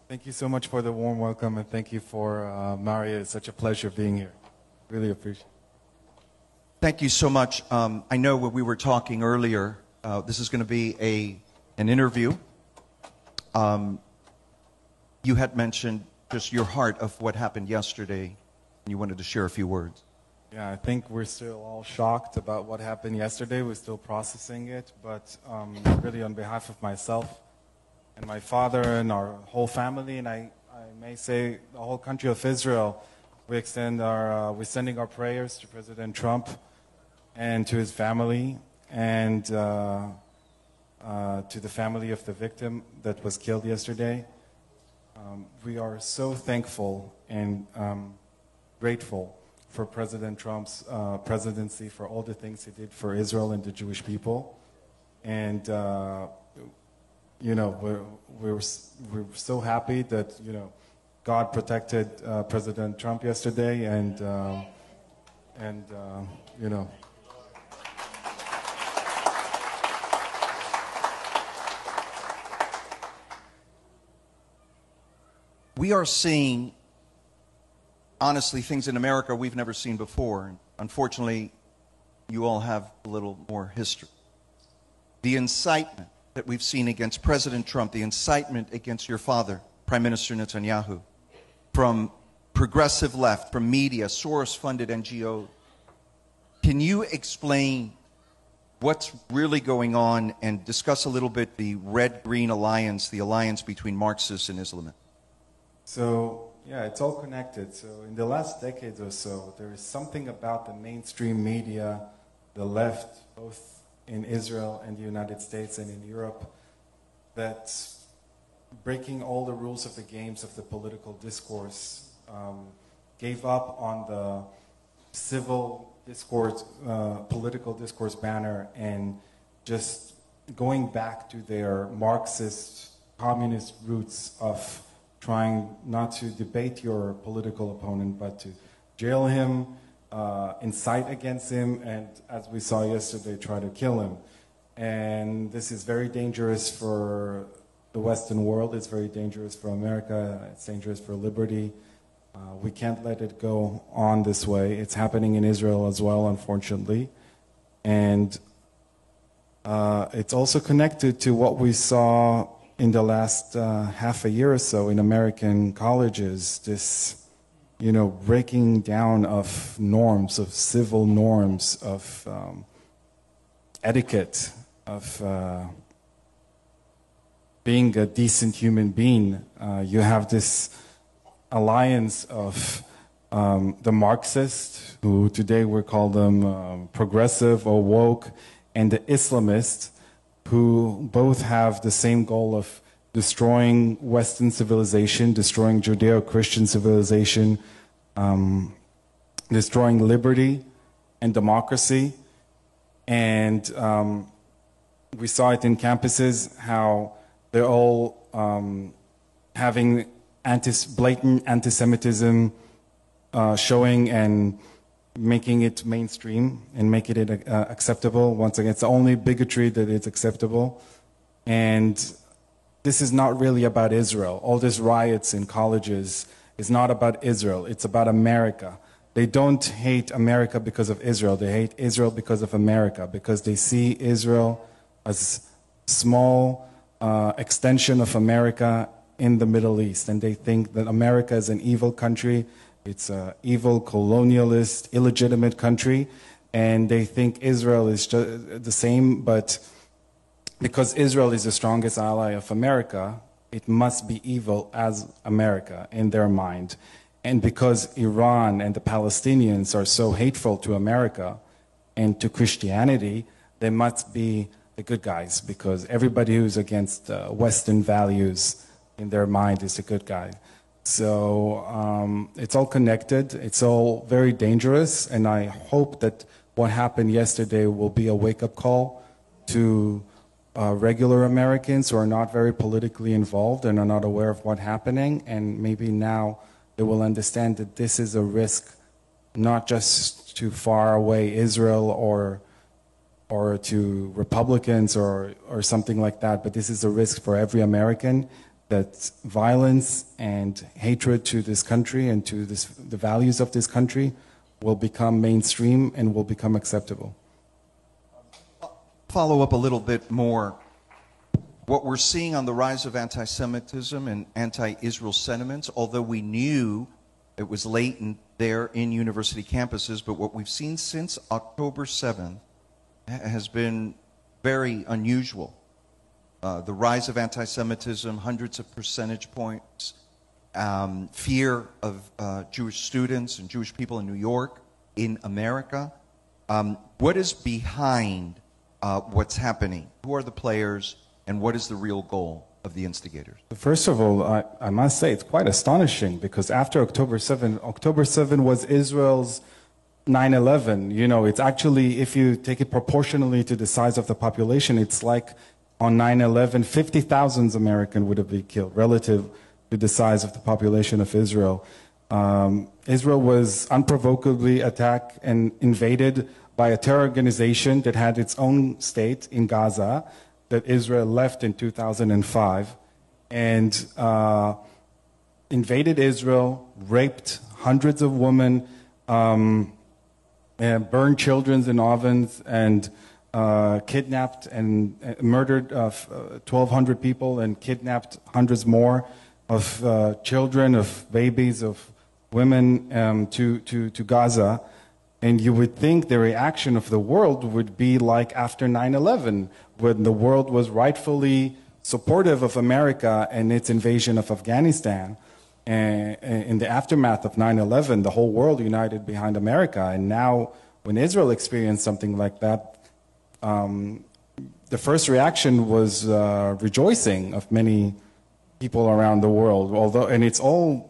Thank you so much for the warm welcome, and thank you for Maria. It's such a pleasure being here. Really appreciate it. Thank you so much. I know when we were talking earlier, this is going to be an interview. You had mentioned just your heart of what happened yesterday, and you wanted to share a few words. Yeah, I think we're still all shocked about what happened yesterday. We're still processing it, but really on behalf of myself and my father and our whole family, and I may say the whole country of Israel, we're sending our prayers to President Trump and to his family and to the family of the victim that was killed yesterday. We are so thankful and grateful for President Trump's presidency, for all the things he did for Israel and the Jewish people. And you know, we're so happy that, you know, God protected President Trump yesterday, and you know. We are seeing, honestly, things in America we've never seen before. Unfortunately, you all have a little more history. The incitement that we've seen against President Trump, the incitement against your father, Prime Minister Netanyahu, from progressive left, from media, Soros-funded NGOs. Can you explain what's really going on and discuss a little bit the red-green alliance, the alliance between Marxists and Islamists? So, yeah, it's all connected. So in the last decades or so, there is something about the mainstream media, the left, both in Israel and the United States and in Europe, that's breaking all the rules of the games of the political discourse, gave up on the civil discourse, political discourse banner, and just going back to their Marxist, communist roots of trying not to debate your political opponent, but to jail him, incite against him, and as we saw yesterday, try to kill him. And this is very dangerous for the Western world. It's very dangerous for America. It's dangerous for liberty. We can't let it go on this way. It's happening in Israel as well, unfortunately. And it's also connected to what we saw in the last half a year or so in American colleges, this, you know, breaking down of norms, of civil norms, of etiquette, of being a decent human being. You have this alliance of the Marxists, who today we call them progressive or woke, and the Islamists, who both have the same goal of destroying Western civilization, destroying Judeo-Christian civilization, destroying liberty and democracy. And we saw it in campuses, how they're all having blatant anti-Semitism showing and making it mainstream and making it acceptable. Once again, it's the only bigotry that is acceptable. And this is not really about Israel. All these riots in colleges is not about Israel. It's about America. They don't hate America because of Israel. They hate Israel because of America, because they see Israel as a small extension of America in the Middle East. And they think that America is an evil country. It's an evil, colonialist, illegitimate country, and they think Israel is just the same, but because Israel is the strongest ally of America, it must be evil as America in their mind. And because Iran and the Palestinians are so hateful to America and to Christianity, they must be the good guys, because everybody who's against Western values in their mind is a good guy. So it's all connected. It's all very dangerous, and I hope that what happened yesterday will be a wake-up call to regular Americans who are not very politically involved and are not aware of what's happening, and maybe now they will understand that this is a risk not just to far away Israel or to Republicans or something like that, but this is a risk for every American. that violence and hatred to this country and to the values of this country will become mainstream and will become acceptable. Follow up a little bit more. What we're seeing on the rise of anti-Semitism and anti-Israel sentiments, although we knew it was latent there in university campuses, but what we've seen since October 7th has been very unusual. The rise of anti-Semitism, hundreds of percentage points, fear of Jewish students and Jewish people in New York, in America. What is behind what's happening? Who are the players, and what is the real goal of the instigators? First of all, I must say it's quite astonishing, because after October 7 was Israel's 9/11. You know, it's actually, if you take it proportionally to the size of the population, it's like on 9/11, 50,000 Americans would have been killed relative to the size of the population of Israel. Israel was unprovocably attacked and invaded by a terror organization that had its own state in Gaza that Israel left in 2005, and invaded Israel, raped hundreds of women, and burned children in ovens, and kidnapped and murdered 1,200 people, and kidnapped hundreds more of children, of babies, of women to Gaza. And you would think the reaction of the world would be like after 9/11, when the world was rightfully supportive of America and its invasion of Afghanistan. In the aftermath of 9/11, the whole world united behind America. And now, when Israel experienced something like that, the first reaction was rejoicing of many people around the world. And it's all